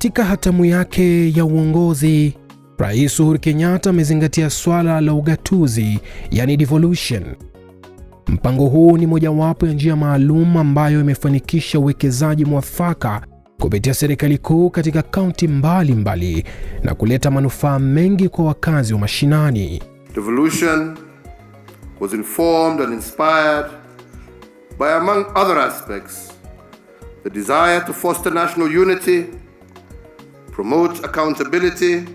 Katika hatamu yake ya uongozi, Rais Uhuru Kenyatta amezingatia swala la ugatuzi, yani devolution. Mpango huu ni mojawapo ya njia maalum ambayo imefanikisha uwekezaji mwafaka kupitia serikali kuu katika kaunti mbalimbali na kuleta manufaa mengi kwa wakazi wa mashinani. Devolution was informed and inspired by, among other aspects, the desire to foster national unity, promote accountability in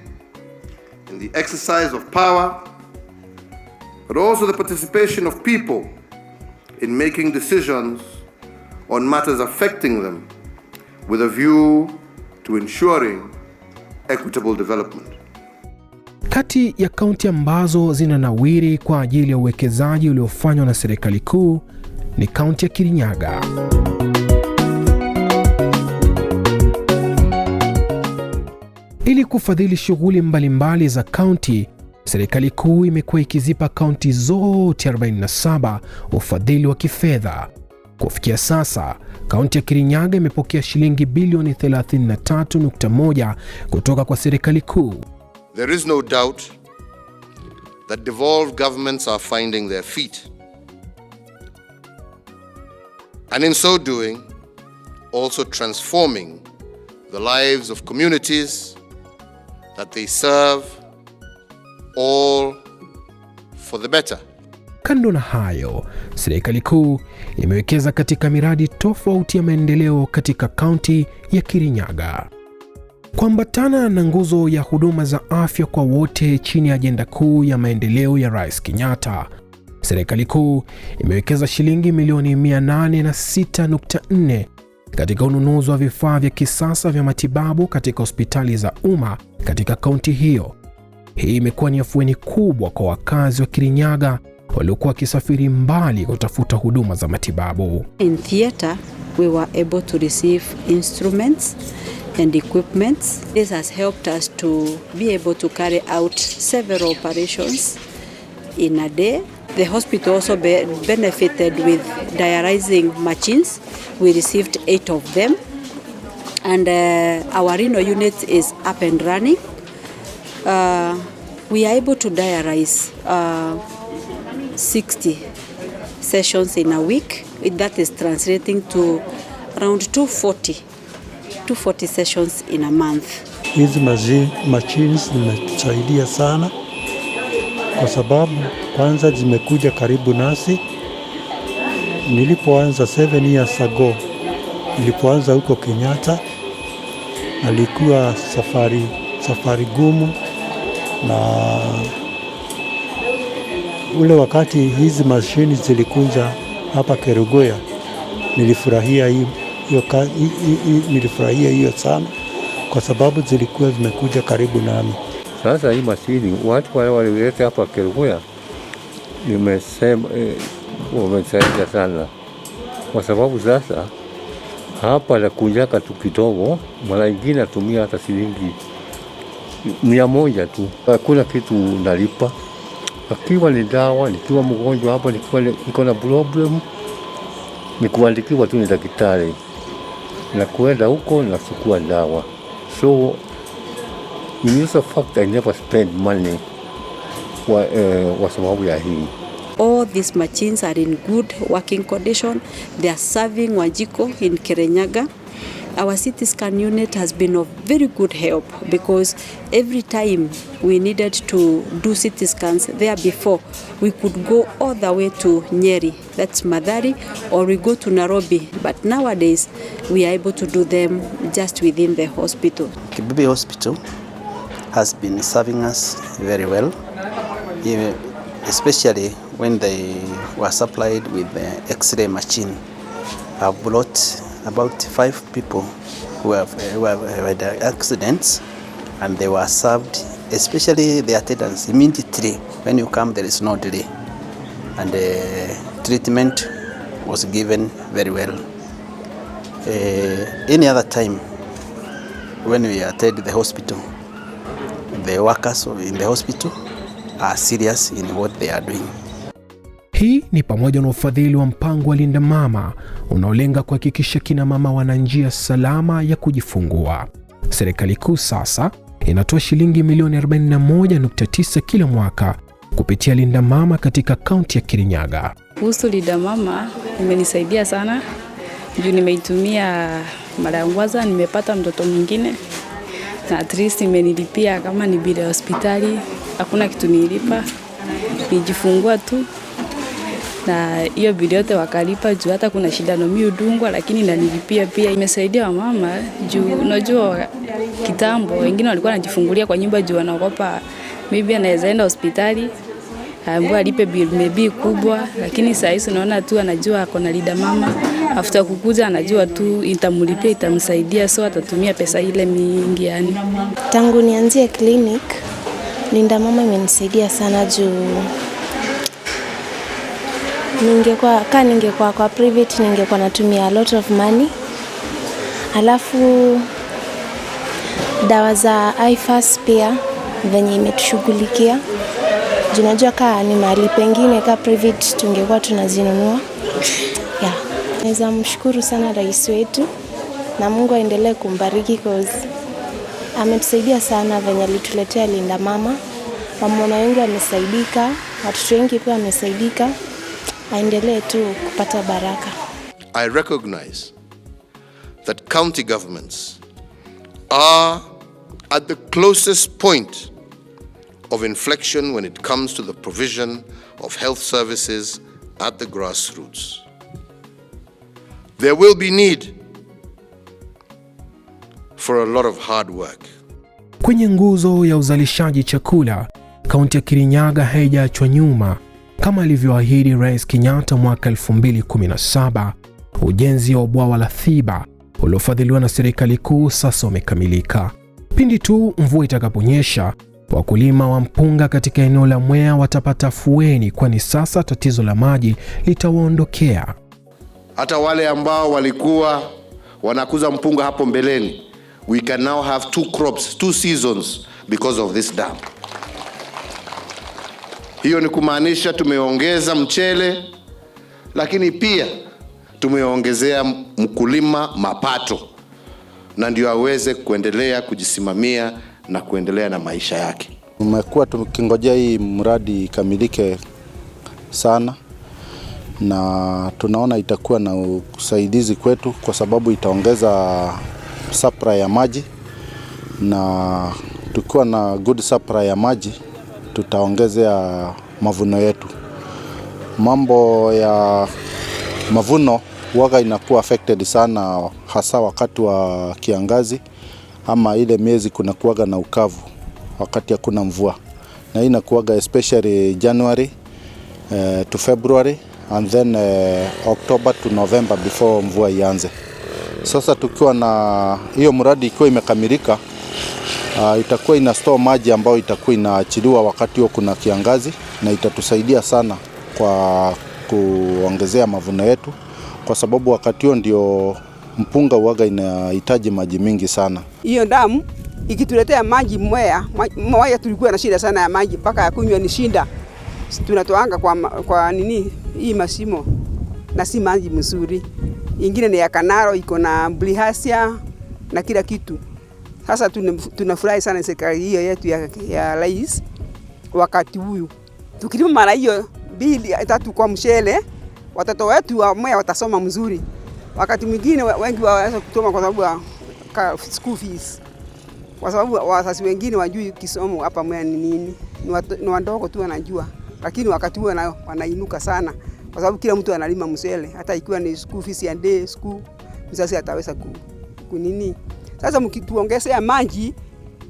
the exercise of power, but also the participation of people in making decisions on matters affecting them with a view to ensuring equitable development. Kati ya kaunti ambazo zinanawiri kwa ajili ya uwekezaji uliofanywa na serikali kuu ni kaunti ya KIRINYAGA. Ili kufadhili shughuli mbalimbali za kaunti, serikali kuu imekuwa ikizipa kaunti zote 47 ufadhili wa kifedha. Kufikia sasa, kaunti ya KIRINYAGA imepokea shilingi bilioni 33.1 kutoka kwa serikali kuu. There is no doubt that devolved governments are finding their feet, and in so doing, also transforming the lives of communities that they serve, all for the better. Kando na hayo, serikali kuu imewekeza katika miradi tofauti ya maendeleo katika kaunti ya KIRINYAGA. Kuambatana na nguzo ya huduma za afya kwa wote chini ya ajenda kuu ya maendeleo ya Rais Kenyatta, serikali kuu imewekeza shilingi milioni 806.4 katika ununuzi wa vifaa vya kisasa vya matibabu katika hospitali za umma katika kaunti hiyo. Hii imekuwa ni afueni kubwa kwa wakazi wa KIRINYAGA waliokuwa wakisafiri mbali kutafuta huduma za matibabu. In theater, we were able to receive instruments and equipment. This has helped us to be able to carry out several operations in a day. The hospital also benefited with dialyzing machines. We received 8 of them, and our renal unit is up and running. We are able to dialyze 60 sessions in a week. That is translating to around 240 sessions in a month. Hizi machines zimetusaidia sana kwa sababu kwanza zimekuja karibu nasi. Nilipoanza 7 years ago, nilipoanza huko Kenyatta, alikuwa safari gumu, na ule wakati hizi mashini zilikuja hapa Kerugoya, nilifurahia hiyo sana kwa sababu zilikuwa zimekuja karibu nami. Sasa hii mashini watu wale walileta hapa Kerugoya wamesaidia sana, kwa sababu sasa hapa nakunjaka tu kidogo, mara nyingine natumia hata shilingi 100 tu. Hakuna kitu nalipa. Akiwa ni dawa, nikiwa mgonjwa hapa, niko na problem, nikuandikiwa tu ni daktari na kuenda huko na kuchukua dawa. So in this fact I never spend money kwa sababu ya hii. All these machines are in good working condition. They are serving Wanjiko in KIRINYAGA. Our CT scan unit has been of very good help, because every time we needed to do CT scans there before, we could go all the way to Nyeri, that's Madari, or we go to Nairobi. But nowadays we are able to do them just within the hospital. Kibibi Hospital has been serving us very well, especially when they were supplied with the X-ray machine. I've brought about 5 people who have had accidents, and they were served, especially the attendants, immediately. When you come, there is no delay, and treatment was given very well. Any other time when we attend the hospital, the workers in the hospital are serious in what they are doing. Hii ni pamoja na ufadhili wa mpango wa Linda Mama unaolenga kuhakikisha kina mama wana njia salama ya kujifungua. Serikali kuu sasa inatoa shilingi milioni 41.9 kila mwaka kupitia Linda Mama katika kaunti ya Kirinyaga. Kuhusu Linda Mama imenisaidia sana juu nimeitumia mara ya kwanza, nimepata mtoto mwingine na at least imenilipia kama ni bili ya hospitali, hakuna kitu nilipa, nijifungua tu na hiyo bili yote wakalipa juu hata kuna shindano mimi udungwa, lakini nanilipia pia. Imesaidia wamama juu unajua kitambo wengine walikuwa wanajifungulia kwa nyumba juu wanaogopa maybe anaweza enda hospitali ambaye alipe bill maybe kubwa, lakini sasa hivi unaona tu anajua ako na Linda Mama, after kukuja anajua tu itamlipia, itamsaidia, so atatumia pesa ile mingi yani. Tangu nianzie clinic Linda Mama imenisaidia sana juu ningekuwa kwa private ningekuwa natumia a lot of money. Alafu dawa za IFAS pia venye imetushughulikia. Unajua kama ni mahali pengine kama private tungekuwa tunazinunua. Yeah. Naweza mshukuru sana rais wetu na Mungu aendelee kumbariki cause ametusaidia sana venye alituletea Linda Mama. Wamama wengi wamesaidika, watoto wengi pia wamesaidika. Aendelee tu kupata baraka. I recognize that county governments are at the closest point of inflection when it comes to the provision of health services at the grassroots. There will be need for a lot of hard work. Kwenye nguzo ya uzalishaji chakula, kaunti ya Kirinyaga haijaachwa nyuma. Kama alivyoahidi Rais Kenyatta mwaka 2017, ujenzi wa bwawa la Thiba uliofadhiliwa na serikali kuu sasa umekamilika. Pindi tu mvua itakaponyesha, wakulima wa mpunga katika eneo la Mwea watapata fueni, kwani sasa tatizo la maji litawaondokea. Hata wale ambao walikuwa wanakuza mpunga hapo mbeleni, we can now have 2 crops, 2 seasons because of this dam. Hiyo ni kumaanisha tumeongeza mchele, lakini pia tumeongezea mkulima mapato, na ndio aweze kuendelea kujisimamia na kuendelea na maisha yake. Tumekuwa tukingojea hii mradi ikamilike sana, na tunaona itakuwa na usaidizi kwetu kwa sababu itaongeza supply ya maji, na tukiwa na good supply ya maji tutaongezea mavuno yetu. Mambo ya mavuno huwa inakuwa affected sana, hasa wakati wa kiangazi ama ile miezi kuna kuwaga na ukavu wakati hakuna mvua, na hii inakuwaga especially January to February and then October to November before mvua ianze. Sasa tukiwa na hiyo mradi ikiwa imekamilika, itakuwa ina store maji ambayo itakuwa inaachiliwa wakati huo kuna kiangazi, na itatusaidia sana kwa kuongezea mavuno yetu, kwa sababu wakati huo ndio mpunga huaga inahitaji maji mingi sana. Hiyo damu ikituletea maji Mwea tulikuwa na shida sana ya maji, mpaka ya kunywa ni shinda. Tunatoanga kwa nini hii masimo na si maji mzuri. Ingine ni ya Kanaro, iko na blihasia na kila kitu. Sasa tunafurahi sana serikali hiyo yetu ya rais wakati huyu. Tukilima mara hiyo 2-3 kwa mshele, watoto wetu wa Mwea watasoma mzuri. Wakati mwingine wengi waweza kutoma kwa sababu ya school fees. Kwa sababu wazazi wengine wajui kisomo hapa Mwea ni nini. Ni wadogo tu wanajua. Lakini wakati huo wanainuka sana kwa sababu kila mtu analima mshele, hata ikiwa ni school fees ya day school, mzazi ataweza kunini. Sasa mkituongezea maji,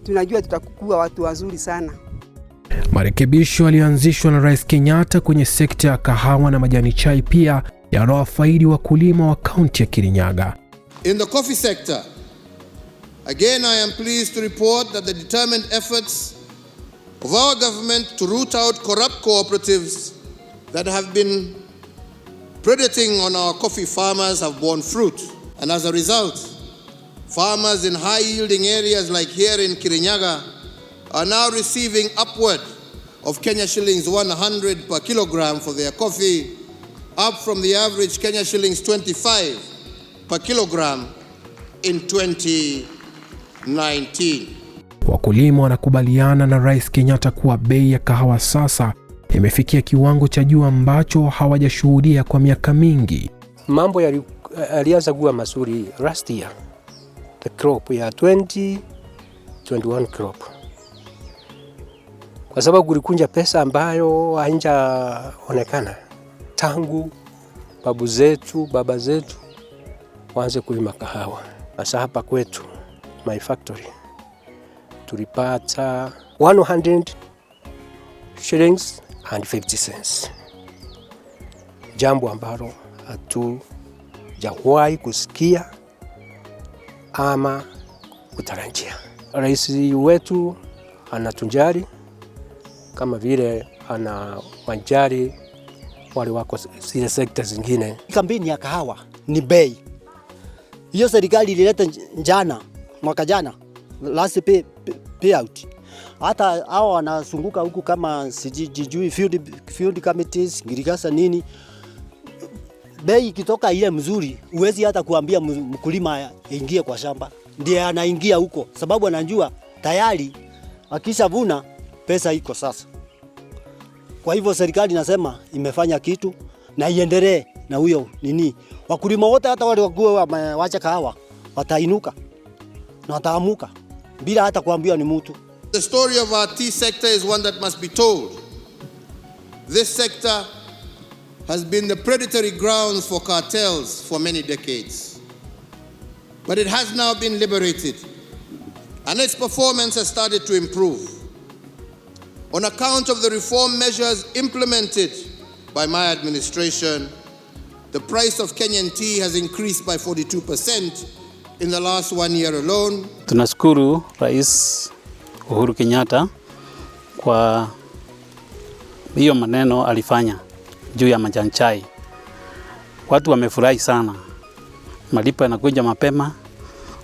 tunajua tutakuwa watu wazuri sana. Marekebisho yaliyoanzishwa na Rais Kenyatta kwenye sekta ya kahawa na majani chai pia yanawafaidi wakulima wa kaunti ya Kirinyaga. In the coffee sector, again I am pleased to report that the determined efforts of our government to root out corrupt cooperatives that have been predating on our coffee farmers have borne fruit. And as a result, farmers in high-yielding areas like here in Kirinyaga are now receiving upward of Kenya shillings 100 per kilogram for their coffee, up from the average Kenya shillings 25 per kilogram in 2018. 19. Wakulima wanakubaliana na Rais Kenyatta kuwa bei ya kahawa sasa imefikia kiwango cha juu ambacho hawajashuhudia kwa miaka mingi. Mambo yalianza kuwa mazuri last year, the crop ya 2021 crop, kwa sababu kulikunja pesa ambayo haijaonekana tangu baba zetu waanze kulima kahawa. Sasa hapa kwetu my factory tulipata 100 shillings and 50 cents, jambo ambalo hatujawahi kusikia ama kutarajia. Rais wetu anatunjali kama vile anawajali wale wako zile sekta zingine. Kampeni ya kahawa ni bei. Hiyo serikali ilileta mwaka jana last payout. Hata hao wanasunguka huku kama sijui field committees, irrigation nini. Bei ikitoka ile mzuri, uwezi hata kuambia mkulima aingie kwa shamba. Ndiye anaingia huko sababu anajua tayari akishavuna pesa iko sasa. Kwa hivyo serikali nasema imefanya kitu na iendelee na huyo nini. Wakulima wote hata wale wacha kahawa watainuka na wataamuka bila hata kuambiwa ni mtu. The story of our tea sector is one that must be told. This sector has been the predatory grounds for cartels for many decades. But it has now been liberated and its performance has started to improve. On account of the reform measures implemented by my administration, the price of Kenyan tea has increased by 42% in the last 1 year alone. Tunashukuru Rais Uhuru Kenyatta kwa hiyo maneno alifanya juu ya majani chai. Watu wamefurahi sana. Malipo yanakuja mapema.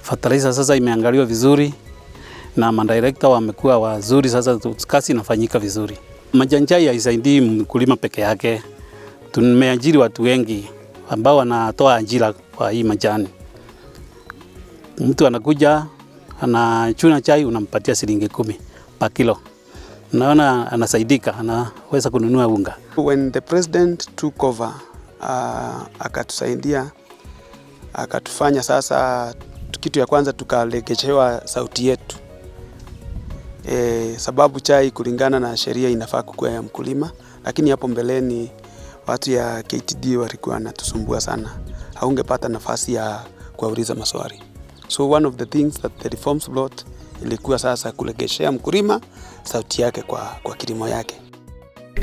Fertilizer sasa imeangaliwa vizuri na madirector wamekuwa wazuri, sasa kazi inafanyika vizuri. Majani chai haisaidii mkulima peke yake. Tumeajiri watu wengi ambao wanatoa ajira kwa hii majani. Mtu anakuja anachuna chai unampatia shilingi 10 per kilo. Naona anasaidika, anaweza kununua unga. When the president took over, akatusaidia, akatufanya sasa kitu ya kwanza tukalegeshewa sauti yetu. Sababu chai kulingana na sheria inafaa kuwa ya mkulima, lakini hapo mbeleni watu ya KTD walikuwa wanatusumbua sana. Haungepata nafasi ya kuuliza maswali. So one of the things that the reforms brought ilikuwa sasa kulegeshea mkulima sauti yake kwa kilimo yake.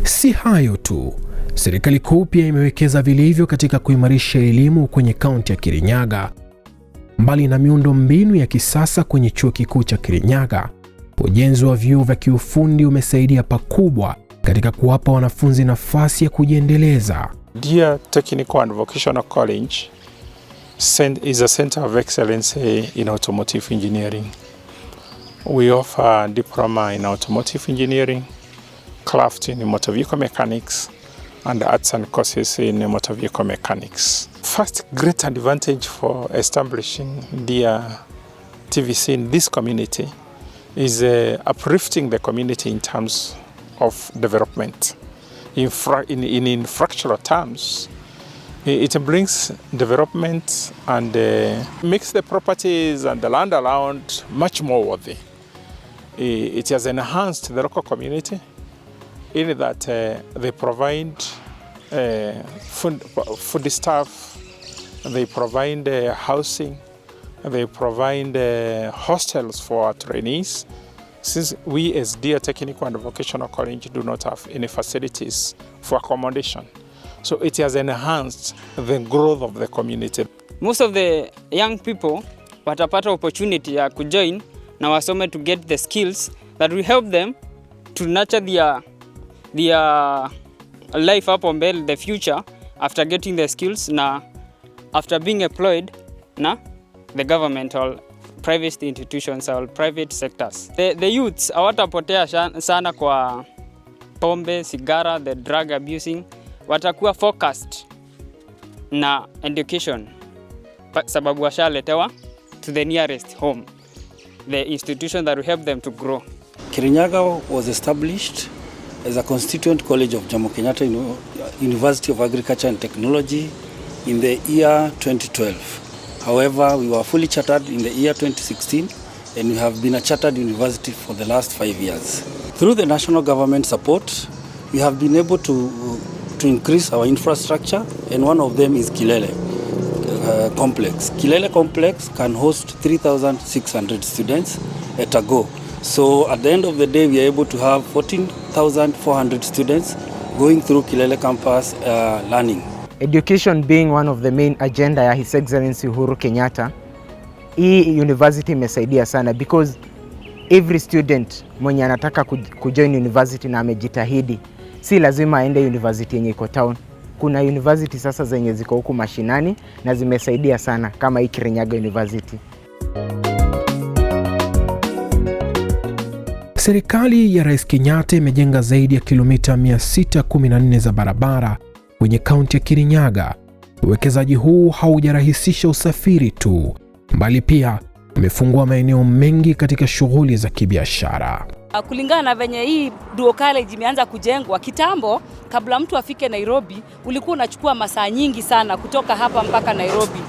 Si hayo tu, serikali kuu pia imewekeza vilivyo katika kuimarisha elimu kwenye kaunti ya Kirinyaga. Mbali na miundo mbinu ya kisasa kwenye chuo kikuu cha Kirinyaga, ujenzi wa vyuo vya kiufundi umesaidia pakubwa katika kuwapa wanafunzi nafasi ya kujiendeleza. Dear Technical and Vocational College is a center of excellence in automotive engineering. We offer diploma in automotive engineering, craft in motor vehicle mechanics, and arts and courses in motor vehicle mechanics. First great advantage for establishing the TVC in this community is uplifting the community in terms of development. In infrastructural terms, it brings development and makes the properties and the land around much more worthy. It has enhanced the local community in that they provide food stuff, they provide housing, they provide hostels for our trainees. Since we as Dear Technical and Vocational College do not have any facilities for accommodation, so it has enhanced the growth of the community. Most of the young people watapata opportunity ya kujoin na wasome to get the skills that will help them to nurture their life up on the future after getting the skills na after being employed na the government or private institutions or private sectors. The youths hawatapotea sana kwa pombe, sigara, the drug abusing. Watakuwa focused na education sababu washaletewa to the nearest home. the institution that will help them to grow. KIRINYAGA was established as a constituent college of Jomo Kenyatta University of Agriculture and Technology in the year 2012. However, we were fully chartered in the year 2016 and we have been a chartered university for the last 5 years. Through the national government support, we have been able to increase our infrastructure, and one of them is Kilele Complex. Kilele Complex can host 3,600 students at a go. So at the end of the day, we are able to have 14,400 students going through Kilele campus learning. Education being one of the main agenda ya His Excellency Uhuru Kenyatta, hii university imesaidia sana because every student mwenye anataka kujoin university na amejitahidi, si lazima aende university yenye iko town. Kuna university sasa zenye ziko huku mashinani na zimesaidia sana kama hii KIRINYAGA University. Serikali ya Rais Kenyatta imejenga zaidi ya kilomita 614 za barabara kwenye kaunti ya KIRINYAGA. Uwekezaji huu haujarahisisha usafiri tu, bali pia umefungua maeneo mengi katika shughuli za kibiashara. Kulingana na venye hii duo college imeanza kujengwa, kitambo kabla mtu afike Nairobi ulikuwa unachukua masaa nyingi sana kutoka hapa mpaka Nairobi.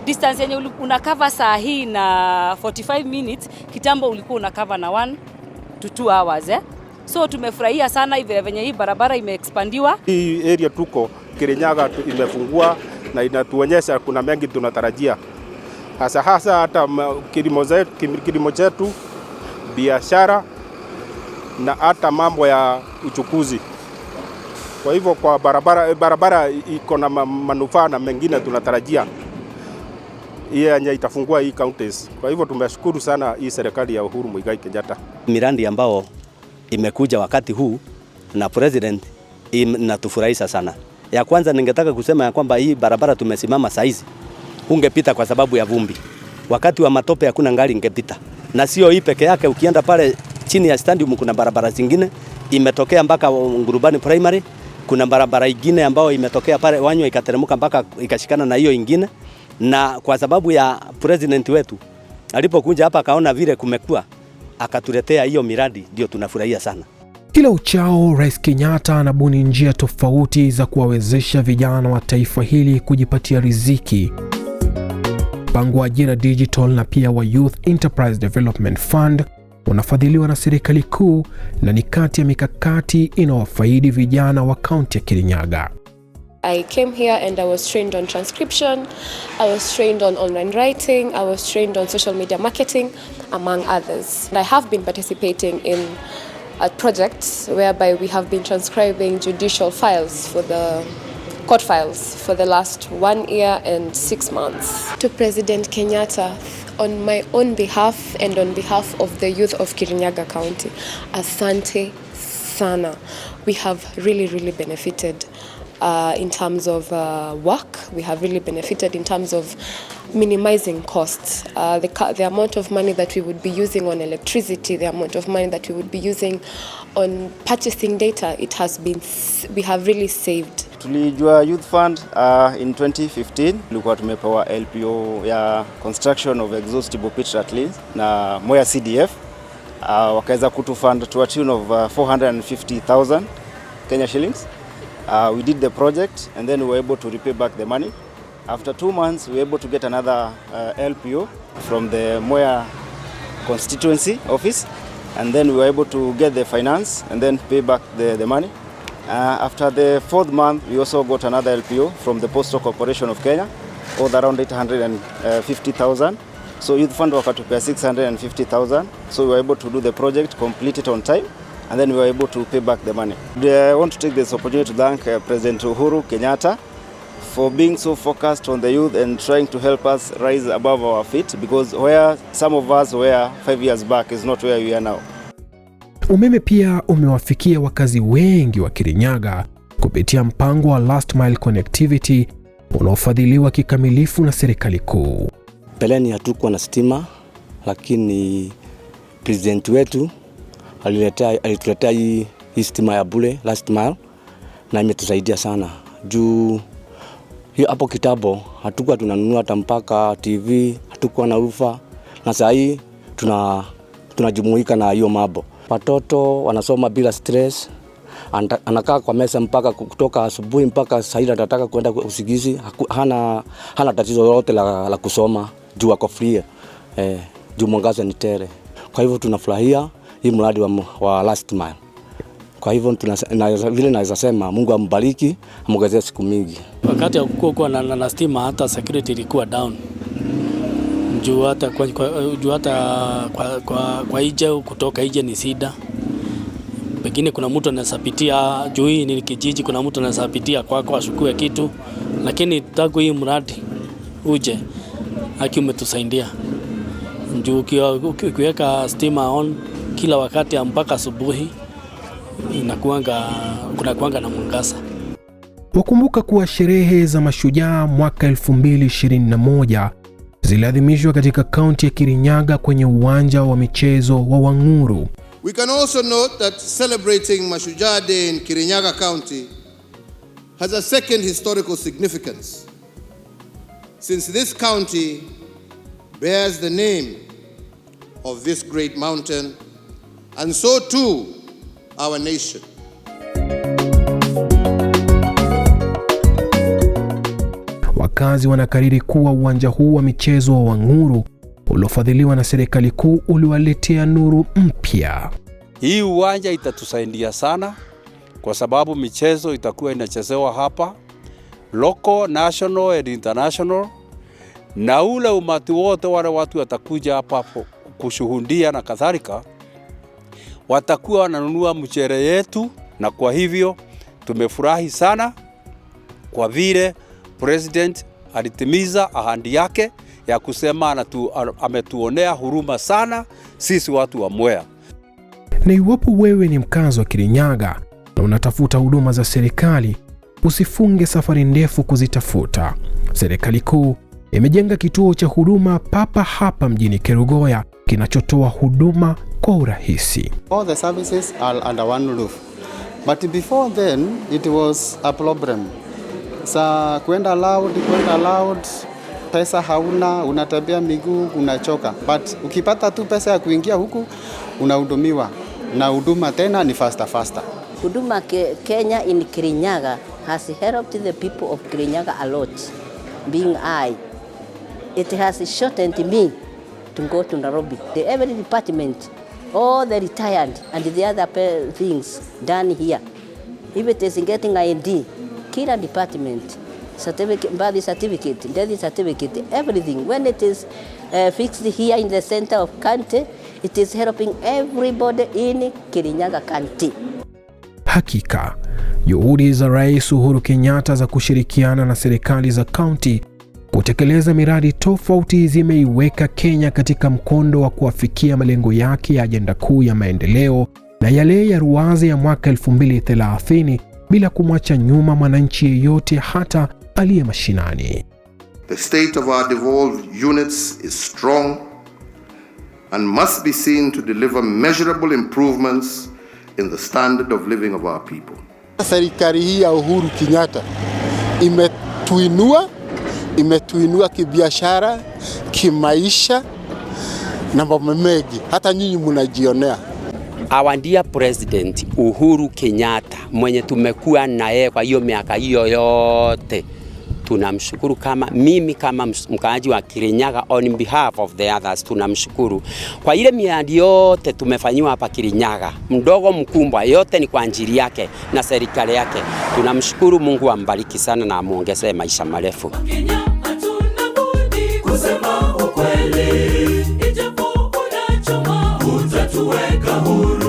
Distance yenye unakava saa hii na 45 minutes, kitambo ulikuwa unakava na 1 to 2 hours. So tumefurahia sana hivi venye hii barabara imeexpandiwa. Hii area tuko KIRINYAGA imefungua na inatuonyesha kuna mengi tunatarajia. Hasa hata kilimo chetu, biashara na hata mambo ya uchukuzi. Kwa hivyo kwa barabara iko na manufaa na mengine tunatarajia yenye itafungua hii counties. Kwa hivyo tumeshukuru sana hii serikali ya Uhuru Muigai Kenyatta. Miradi ambao imekuja wakati huu na president inatufurahisha sana. Ya kwanza ningetaka kusema ya kwamba hii barabara tumesimama saizi ungepita kwa sababu ya vumbi. Wakati wa matope hakuna gari ingepita. Na sio hii peke yake, ukienda pale chini ya stadium kuna barabara zingine imetokea mpaka Ngurubani Primary, kuna barabara ingine ambayo imetokea pale Wanywa ikateremka mpaka ikashikana na hiyo ingine. Na kwa sababu ya president wetu alipokuja hapa akaona vile kumekuwa, akatuletea hiyo miradi, ndio tunafurahia sana. Kila uchao Rais Kenyatta anabuni njia tofauti za kuwawezesha vijana wa taifa hili kujipatia riziki. Mpango wa ajira digital na pia wa Youth Enterprise Development Fund unafadhiliwa na serikali kuu na ni kati ya mikakati inayowafaidi vijana wa kaunti ya KIRINYAGA. I came here and I was trained on transcription, I was trained on online writing, I was trained on social media marketing, among others. And I have been participating in projects whereby we have been transcribing judicial files for the court files for the last 1 year and 6 months. To President Kenyatta, on my own behalf and on behalf of the youth of KIRINYAGA County, asante sana. We have really benefited in terms of work. We have really benefited in terms of minimizing costs. The amount of money that we would be using on electricity, the amount of money that we would be using on purchasing data, we have really saved. Tulijua Youth Fund in 2015. Tulikuwa tumepewa LPO ya construction of exhaustible pit ratlins na Moya CDF. Wakaweza kutufund to a tune of 450,000 Kenya shillings. We did the project and then we were able to repay back the money. After 2 months, we were able to get another LPO from the Moya constituency office, and then we were able to get the finance and then pay back the money. After the 4th month, we also got another LPO from the Postal Corporation of Kenya, of around 850,000. So Youth Fund wakatupea 650,000. So we were able to do the project, complete it on time, and then we were able to pay back the money. I want to take this opportunity to thank President Uhuru Kenyatta for being so focused on the youth and trying to help us rise above our feet, because where some of us were 5 years back is not where we are now. Umeme pia umewafikia wakazi wengi wa KIRINYAGA kupitia mpango wa Last Mile Connectivity unaofadhiliwa kikamilifu na serikali kuu. Peleni hatukuwa na stima, lakini president wetu alituletea hii stima ya bure Last Mile na imetusaidia sana. Juu hapo kitambo hatukuwa tunanunua hata mpaka TV, hatukuwa na ufa, na sasa hii tunajumuika na hiyo mambo. Watoto wanasoma bila stress, anakaa kwa mesa mpaka kutoka asubuhi mpaka saa ile atataka kwenda usingizi, hana tatizo lolote la kusoma juu ako free, juu mwangaza ni tele. Kwa hivyo tunafurahia hii mradi wa last mile. Kwa hivyo vile naweza sema Mungu ambariki, amongezee siku mingi. Wakati hakukuwa na stima, hata security ilikuwa down. Juu hata kwa ije kutoka ije ni sida. Pengine kuna mtu anasapitia juu hii ni kijiji, kuna mtu anasapitia kwako ashukue kitu, lakini tangu hii mradi uje haki umetusaidia. Juu ukiweka stima on kila wakati mpaka asubuhi kunakuanga na mwangaza. Wakumbuka kuwa sherehe za mashujaa mwaka 2021 ziliadhimishwa katika kaunti ya Kirinyaga kwenye uwanja wa michezo wa Wanguru. We can also note that celebrating Mashujaa Day in Kirinyaga County has a second historical significance, since this county bears the name of this great mountain, and so too our nation. Wakazi wanakariri kuwa uwanja huu wa michezo wa Wanguru uliofadhiliwa na serikali kuu uliwaletea nuru mpya. Hii uwanja itatusaidia sana kwa sababu michezo itakuwa inachezewa hapa, local, national and international, na ule umati wote wale watu watakuja hapa kushuhudia na kadhalika watakuwa wananunua mchere yetu, na kwa hivyo tumefurahi sana kwa vile President alitimiza ahadi yake ya kusema ametuonea huruma sana sisi watu wa Mwea. Na iwapo wewe ni mkazi wa Kirinyaga na unatafuta huduma za serikali, usifunge safari ndefu kuzitafuta. Serikali kuu imejenga kituo cha huduma papa hapa mjini Kerugoya kinachotoa huduma kwa urahisi. All the services are under one roof. But before then it was a problem. Sa kwenda loud, pesa hauna, unatembea miguu, unachoka. But ukipata tu pesa ya kuingia huku, unahudumiwa. Na huduma tena ni faster. Huduma Kenya in Kirinyaga has helped the people of Kirinyaga a lot. Being it has shortened me to go to Nairobi. Every department, all the retired and the other things done here. If it is getting ID, kila department, certificate, birth certificate, death certificate, everything. When it is fixed here in the center of county, it is helping everybody in Kirinyaga County. Hakika, juhudi za Rais Uhuru Kenyatta za kushirikiana na serikali za kaunti kutekeleza miradi tofauti zimeiweka Kenya katika mkondo wa kuafikia malengo yake ya ajenda kuu ya maendeleo na yale ya ruwaza ya mwaka 2030 bila kumwacha nyuma mwananchi yeyote hata aliye mashinani. The state of our devolved units is strong and must be seen to deliver measurable improvements in the standard of living of our people. Serikali hii ya Uhuru Kenyatta imetuinua kibiashara, kimaisha na mambo mengi, hata nyinyi mnajionea. Our dear President Uhuru Kenyatta mwenye tumekuwa na yeye kwa hiyo miaka hiyo yote, tunamshukuru mimi kama mkaaji wa Kirinyaga on behalf of the others, tunamshukuru kwa ile miradi yote tumefanyiwa hapa Kirinyaga, mdogo mkumbwa, yote ni kwa ajili yake na serikali yake. Tunamshukuru, Mungu ambariki sana na amuongezee maisha marefu. Kenya hatuna budi kusema ukweli, ijapo unachoma utatuweka huru.